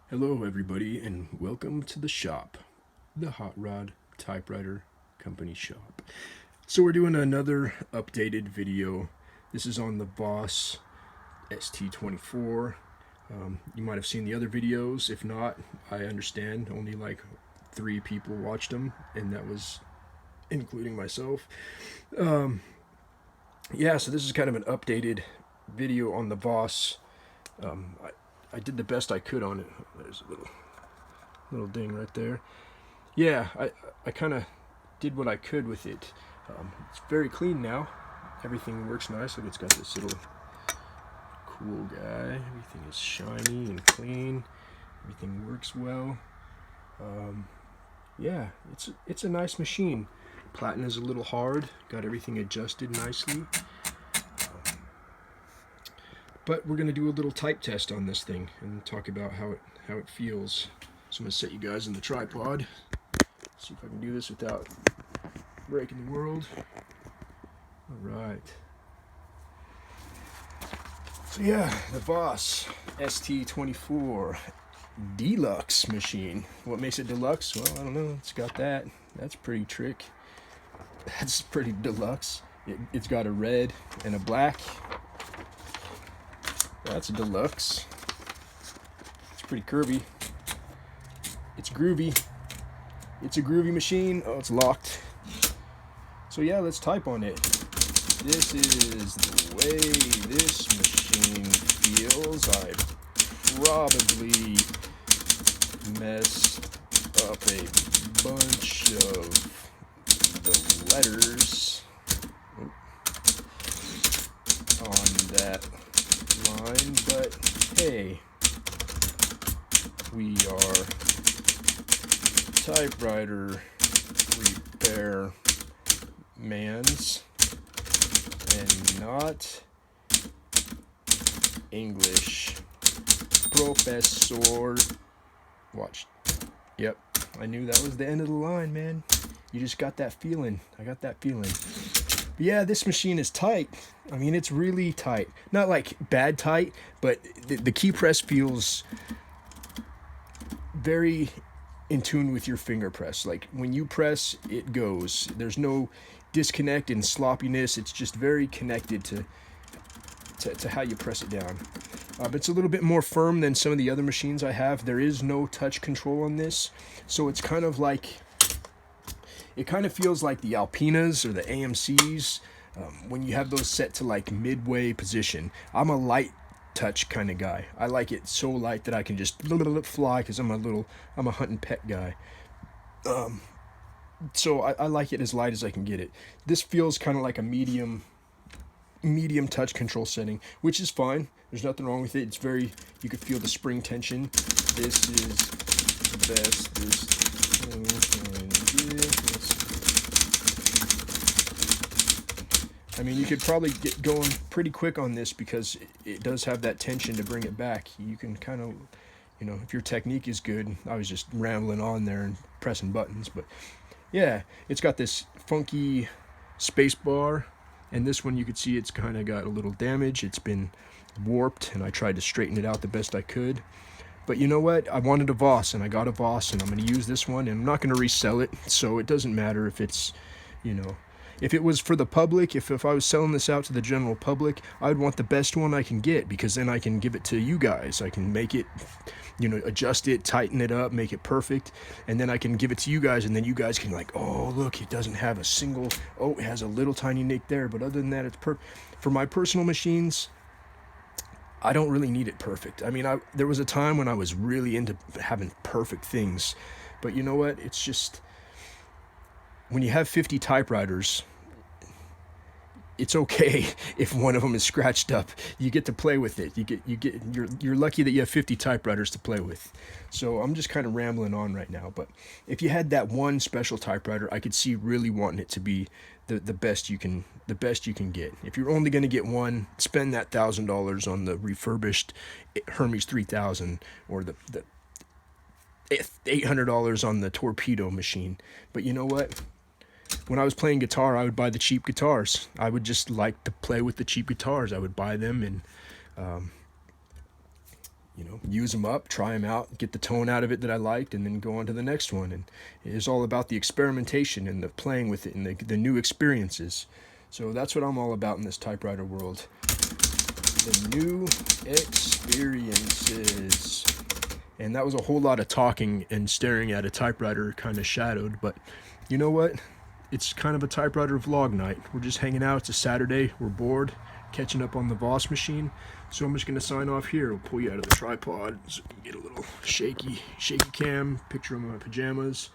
Hello, everybody, and welcome to the shop, the Hot Rod Typewriter Company shop. So, we're doing another updated video. This is on the Voss ST24. You might have seen the other videos. If not, I understand. Only like 3 people watched them, and that was including myself. Yeah, so this is kind of an updated video on the Voss. I did the best I could on it. There's a little ding right there. Yeah, I kind of did what I could with it. It's very clean now. Everything works nice. Like it's got this little cool guy. Everything is shiny and clean. Everything works well. Yeah, it's a nice machine. Platen is a little hard. Got everything adjusted nicely. But we're gonna do a little type test on this thing and talk about how it feels. So I'm gonna set you guys in the tripod. See if I can do this without breaking the world. All right. So yeah, the Voss ST24 Deluxe machine. What makes it deluxe? Well, I don't know. It's got that. That's pretty trick. That's pretty deluxe. It's got a red and a black. That's a deluxe. It's pretty curvy. It's groovy. It's a groovy machine. Oh, it's locked. So yeah, let's type on it. This is the way this machine feels. I probably messed up a bunch of the letters on that line, but hey, we are typewriter repair mans and not English professor. Watch. Yep, I knew that was the end of the line, man. You just got that feeling. I got that feeling. But yeah, this machine is tight. I mean, it's really tight. Not like bad tight, but the key press feels very in tune with your finger press. Like when you press, it goes. There's no disconnect and sloppiness. It's just very connected to how you press it down. But it's a little bit more firm than some of the other machines I have. There is no touch control on this, so it's kind of like, it kind of feels like the Alpinas or the AMCs when you have those set to like midway position. I'm a light touch kind of guy. I like it so light that I can just fly because I'm a hunt and pet guy. So I like it as light as I can get it. This feels kind of like a medium touch control setting, which is fine. There's nothing wrong with it. It's very, you can feel the spring tension. This is the best this thing can do. I mean, you could probably get going pretty quick on this because it does have that tension to bring it back. You can kind of, if your technique is good. I was just rambling on there and pressing buttons, but yeah, it's got this funky space bar, and this one you could see it's kind of got a little damage. It's been warped, and I tried to straighten it out the best I could. But you know what? I wanted a Voss, and I got a Voss, and I'm going to use this one, and I'm not going to resell it, so it doesn't matter if it's, if it was for the public, if I was selling this out to the general public, I'd want the best one I can get, because then I can give it to you guys. I can make it, adjust it, tighten it up, make it perfect, and then I can give it to you guys, and then you guys can oh, look, it doesn't have a single, oh, it has a little tiny nick there, but other than that, it's perfect. For my personal machines, I don't really need it perfect. I mean, there was a time when I was really into having perfect things, but you know what? It's just, when you have 50 typewriters, it's okay if one of them is scratched up. You get to play with it. You're lucky that you have 50 typewriters to play with. So I'm just kind of rambling on right now. But if you had that one special typewriter, I could see really wanting it to be the best you can get. If you're only going to get one, spend that $1,000 on the refurbished Hermes 3000 or the $800 on the torpedo machine. But you know what? When I was playing guitar, I would buy the cheap guitars. I would just like to play with the cheap guitars. I would buy them, and you know, use them up, try them out, get the tone out of it that I liked, and then go on to the next one. And it's all about the experimentation and the playing with it and the new experiences. So that's what I'm all about in this typewriter world. The new experiences. And that was a whole lot of talking and staring at a typewriter, kind of shadowed. But you know what? It's kind of a typewriter vlog night. We're just hanging out. It's a Saturday. We're bored, catching up on the Voss machine. So I'm just going to sign off here. We'll pull you out of the tripod so you can get a little shaky cam, picture of my pajamas.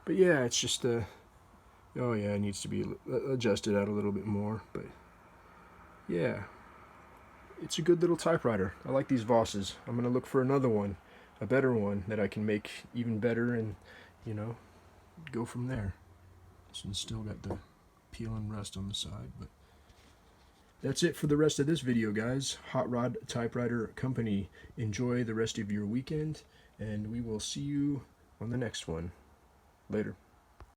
But yeah, it's just oh yeah, it needs to be adjusted out a little bit more. But yeah, it's a good little typewriter. I like these Vosses. I'm going to look for another one, a better one that I can make even better, and, you know, go from there. This one's still got the peel and rust on the side, but that's it for the rest of this video, guys. Hot Rod Typewriter Company. Enjoy the rest of your weekend, and we will see you on the next one. Later.